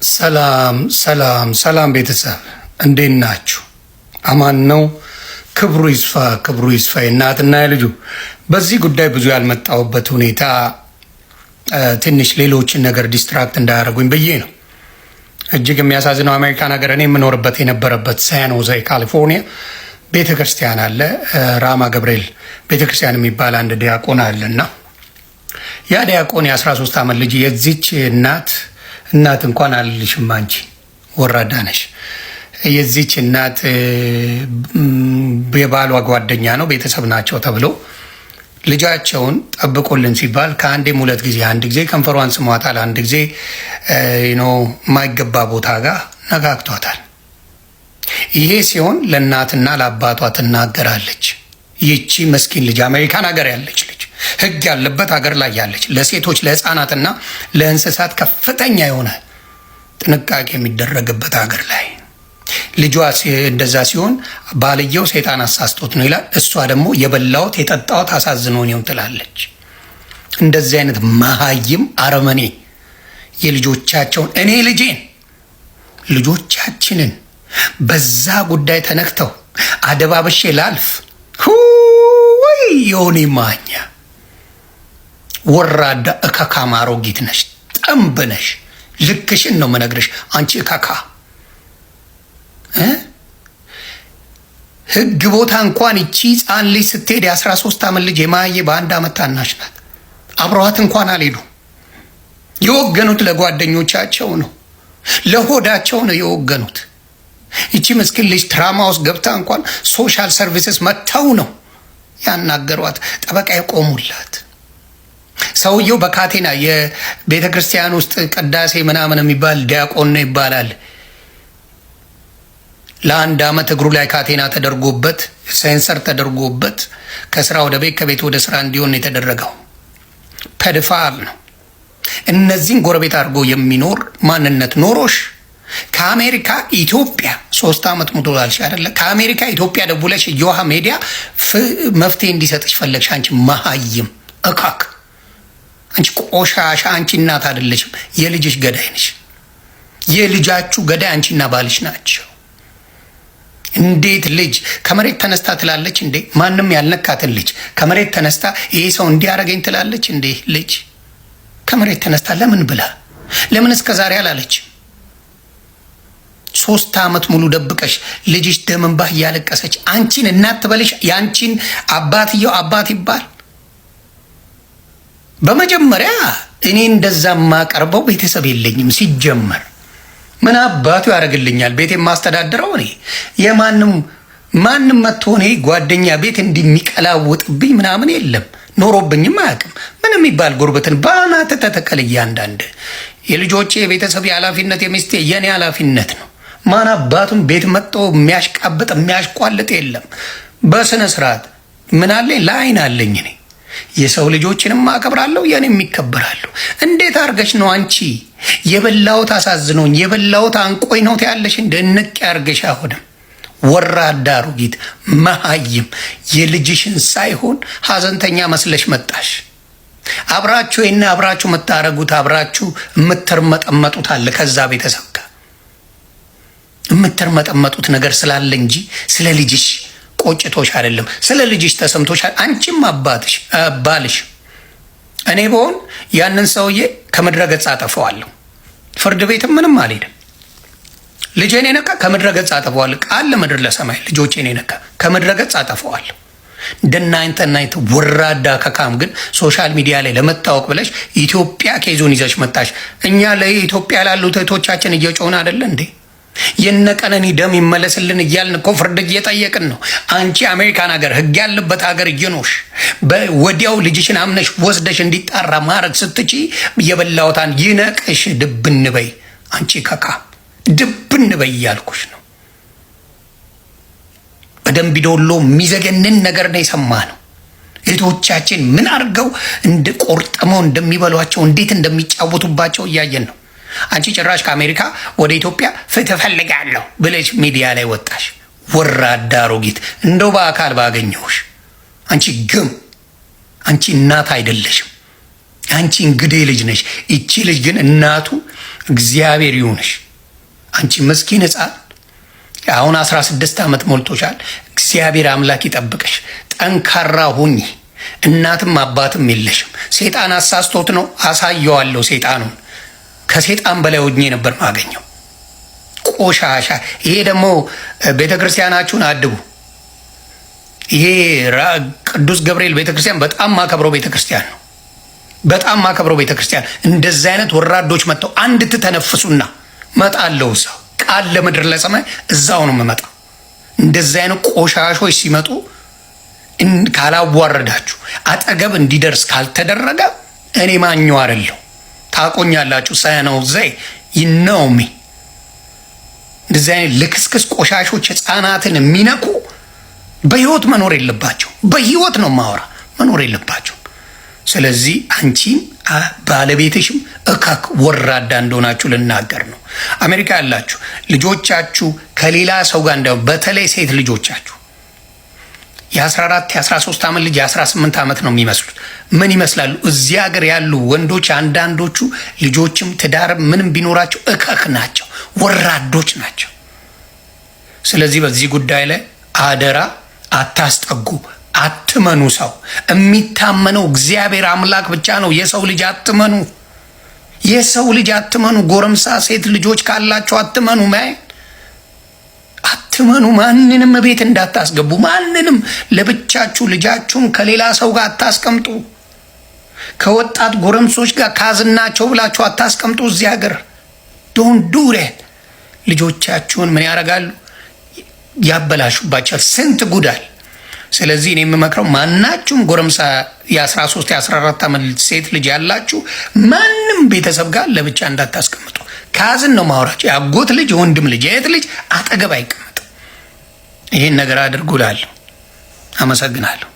ሰላም ሰላም ሰላም ቤተሰብ እንዴት ናችሁ? አማን ነው። ክብሩ ይስፋ ክብሩ ይስፋ። እናትና ልጁ በዚህ ጉዳይ ብዙ ያልመጣሁበት ሁኔታ ትንሽ ሌሎችን ነገር ዲስትራክት እንዳያደርጉኝ ብዬ ነው። እጅግ የሚያሳዝነው አሜሪካን ሀገር እኔ የምኖርበት የነበረበት ሳን ሆዜ ካሊፎርኒያ ቤተክርስቲያን አለ። ራማ ገብርኤል ቤተክርስቲያን የሚባል አንድ ዲያቆን አለና ያ ዲያቆን የ13 ዓመት ልጅ የዚች እናት እንኳን አልልሽም አንቺ ወራዳ ነሽ። የዚች እናት የባሏ ጓደኛ ነው፣ ቤተሰብ ናቸው ተብሎ ልጃቸውን ጠብቆልን ሲባል ከአንዴም ሁለት ጊዜ አንድ ጊዜ ከንፈሯን ስሟታል፣ አንድ ጊዜ የማይገባ ቦታ ጋር ነጋግቷታል። ይሄ ሲሆን ለእናትና ለአባቷ ትናገራለች። ይቺ መስኪን ልጅ አሜሪካን ሀገር ያለች ልጅ ሕግ ያለበት ሀገር ላይ ያለች ለሴቶች ለሕፃናትና ለእንስሳት ከፍተኛ የሆነ ጥንቃቄ የሚደረግበት ሀገር ላይ ልጇ እንደዛ ሲሆን ባልየው ሰይጣን አሳስቶት ነው ይላል። እሷ ደግሞ የበላሁት የጠጣሁት አሳዝኖኝ ነው ትላለች። እንደዚህ አይነት መሀይም አረመኔ የልጆቻቸውን እኔ ልጆቻችንን በዛ ጉዳይ ተነክተው አደባብሼ ላልፍ ወይ ዮኒ ማኛ ወራዳ እካካማ አሮጊት ነሽ፣ ጠንብ ነሽ። ልክሽን ነው የምነግርሽ አንቺ እካካ። ህግ ቦታ እንኳን ይቺ ህፃን ልጅ ስትሄድ የ13 ዓመት ልጅ የማየ በ1 ዓመት ታናሽ ናት። አብረዋት እንኳን አልሄዱ። የወገኑት ለጓደኞቻቸው ነው፣ ለሆዳቸው ነው የወገኑት። ይቺ ምስኪን ልጅ ትራማ ውስጥ ገብታ እንኳን ሶሻል ሰርቪስስ መጥተው ነው ያናገሯት፣ ጠበቃ የቆሙላት። ሰውየው በካቴና የቤተ ክርስቲያን ውስጥ ቅዳሴ ምናምን የሚባል ዲያቆን ነው ይባላል። ለ1 ዓመት እግሩ ላይ ካቴና ተደርጎበት ሴንሰር ተደርጎበት ከስራ ወደ ቤት ከቤት ወደ ስራ እንዲሆን የተደረገው ፔዶፋይል ነው። እነዚህን ጎረቤት አድርጎ የሚኖር ማንነት ኖሮሽ ከአሜሪካ ኢትዮጵያ 3 ዓመት ሙቶላልሽ አይደለ? ከአሜሪካ ኢትዮጵያ ደውለሽ የውሃ ሜዲያ መፍትሄ እንዲሰጥሽ ፈለግሽ። አንቺ መሀይም እካክ፣ አንቺ ቆሻሻ፣ አንቺ እናት አይደለሽም፣ የልጅሽ ገዳይ ነሽ። የልጃችሁ ገዳይ አንቺና ባልሽ ናቸው። እንዴት ልጅ ከመሬት ተነስታ ትላለች እንዴ? ማንም ያልነካትን ልጅ ከመሬት ተነስታ ይሄ ሰው እንዲያረገኝ ትላለች እንዴ? ልጅ ከመሬት ተነስታ ለምን ብላ ለምን እስከዛሬ አላለች? 3 ዓመት ሙሉ ደብቀሽ ልጅሽ ደም እንባ እያለቀሰች አንቺን እናት ትበልሽ፣ የአንቺን አባትየው አባት ይባል። በመጀመሪያ እኔ እንደዛ የማቀርበው ቤተሰብ የለኝም ሲጀመር። ምን አባቱ ያደርግልኛል? ቤት የማስተዳድረው እኔ። ማንም መጥቶ እኔ ጓደኛ ቤት እንደሚቀላውጥብኝ ምናምን የለም፣ ኖሮብኝም አያውቅም። ምንም የሚባል ጉርብትን ባናት ተተከል። እያንዳንድ የልጆቼ የቤተሰብ ኃላፊነት የሚስቴ የኔ ኃላፊነት ነው። ማን አባቱን ቤት መጥቶ የሚያሽቃብጥ የሚያሽቋልጥ የለም። በስነ ስርዓት ምን አለኝ? ለአይን አለኝ እኔ። የሰው ልጆችንም አከብራለሁ፣ የኔም ይከበራሉ። እንዴት አርገሽ ነው አንቺ የበላሁት አሳዝኖኝ የበላሁት አንቆኝ ነው ያለሽ? እንደ ንቅ ያርገሽ። አሁንም ወራዳ አሮጊት መሀይም የልጅሽን ሳይሆን ሀዘንተኛ መስለሽ መጣሽ። አብራችሁ አብራችሁ የምታረጉት አብራችሁ የምትርመጠመጡት አለ ከዛ ቤተሰብ ጋር የምትርመጠመጡት ነገር ስላለ እንጂ ስለ ልጅሽ ቆጭቶሽ አይደለም። ስለ ልጅሽ ተሰምቶሽ አንቺም አባትሽ ባልሽ። እኔ በሆን ያንን ሰውዬ ከምድረ ገጽ አጠፋዋለሁ። ፍርድ ቤትም ምንም አልሄድም። ልጄን የነካ ከምድረ ገጽ አጠፋዋለሁ። ቃል ለምድር ለሰማይ ልጆቼን የነካ ከምድረ ገጽ አጠፋዋለሁ። እንደናንተ ወራዳ ከካም ግን ሶሻል ሚዲያ ላይ ለመታወቅ ብለሽ ኢትዮጵያ ኬዞን ይዘሽ መጣሽ። እኛ ለኢትዮጵያ ላሉት እህቶቻችን እየጮህን አይደለ እንዴ? የነቀነኒ ደም ይመለስልን እያልን እኮ ፍርድ እየጠየቅን ነው። አንቺ አሜሪካን ሀገር ህግ ያለበት ሀገር እየኖሽ ወዲያው ልጅሽን አምነሽ ወስደሽ እንዲጣራ ማድረግ ስትቺ የበላውታን ይነቅሽ። ድብን በይ አንቺ ከካ፣ ድብን በይ እያልኩሽ ነው። በደንብ ዶሎ የሚዘገንን ነገር ነው የሰማነው። እህቶቻችን ምን አድርገው እንደ ቆርጥመው እንደሚበሏቸው እንዴት እንደሚጫወቱባቸው እያየን ነው። አንቺ ጭራሽ ከአሜሪካ ወደ ኢትዮጵያ ፍትህ ፈልጋለሁ ብለሽ ሚዲያ ላይ ወጣሽ። ወራዳ አሮጊት፣ እንደው በአካል ባገኘሁሽ። አንቺ ግም፣ አንቺ እናት አይደለሽም። አንቺ እንግዲህ ልጅ ነሽ። ይቺ ልጅ ግን እናቱ እግዚአብሔር ይሁንሽ። አንቺ መስኪን ሕፃን አሁን 16 ዓመት ሞልቶሻል። እግዚአብሔር አምላክ ይጠብቅሽ። ጠንካራ ሁኚ። እናትም አባትም የለሽም። ሴጣን አሳስቶት ነው። አሳየዋለሁ ሴጣኑን። ከሴጣን በላይ ሆኜ ነበር ማገኘው። ቆሻሻ። ይሄ ደግሞ ቤተ ክርስቲያናችሁን አድቡ። ይሄ ቅዱስ ገብርኤል ቤተ ክርስቲያን በጣም ማከብረው ቤተ ክርስቲያን ነው። በጣም ማከብረው ቤተ ክርስቲያን። እንደዚህ አይነት ወራዶች መጥተው አንድ ትተነፍሱና መጣለው። እዛው ቃል ለምድር ለሰማይ እዛው ነው የምመጣው። እንደዚህ አይነት ቆሻሾች ሲመጡ ካላዋረዳችሁ አጠገብ እንዲደርስ ካልተደረገ እኔ ማኘው አይደለሁ። ታቆኛላችሁ። ሳያነው ዘይ ይነውሚ እንደዚህ አይነት ልክስክስ ቆሻሾች ህፃናትን የሚነኩ በህይወት መኖር የለባቸው። በህይወት ነው ማወራ መኖር የለባቸው። ስለዚህ አንቺም ባለቤትሽም እካክ ወራዳ እንደሆናችሁ ልናገር ነው። አሜሪካ ያላችሁ ልጆቻችሁ ከሌላ ሰው ጋር እንደው በተለይ ሴት ልጆቻችሁ የ14 የ13 ዓመት ልጅ የ18 ዓመት ነው የሚመስሉት። ምን ይመስላሉ? እዚህ ሀገር ያሉ ወንዶች አንዳንዶቹ ልጆችም ትዳርም ምንም ቢኖራቸው እከክ ናቸው፣ ወራዶች ናቸው። ስለዚህ በዚህ ጉዳይ ላይ አደራ አታስጠጉ፣ አትመኑ። ሰው የሚታመነው እግዚአብሔር አምላክ ብቻ ነው። የሰው ልጅ አትመኑ፣ የሰው ልጅ አትመኑ። ጎረምሳ ሴት ልጆች ካላቸው አትመኑ፣ አትመኑ። ማንንም ቤት እንዳታስገቡ፣ ማንንም ለብቻችሁ ልጃችሁን ከሌላ ሰው ጋር አታስቀምጡ። ከወጣት ጎረምሶች ጋር ካዝናቸው ብላችሁ አታስቀምጡ። እዚህ ሀገር ዶን ዱሬ ልጆቻችሁን ምን ያደርጋሉ? ያበላሹባቸዋል። ስንት ጉዳል። ስለዚህ እኔ የምመክረው ማናችሁም ጎረምሳ የ13 የ14 ዓመት ሴት ልጅ ያላችሁ ማንም ቤተሰብ ጋር ለብቻ እንዳታስቀምጡ። ካዝን ነው ማውራቸው። ያጎት ልጅ፣ የወንድም ልጅ፣ የእህት ልጅ አጠገብ አይቀመጥ። ይሄን ነገር አድርጉላለሁ። አመሰግናለሁ።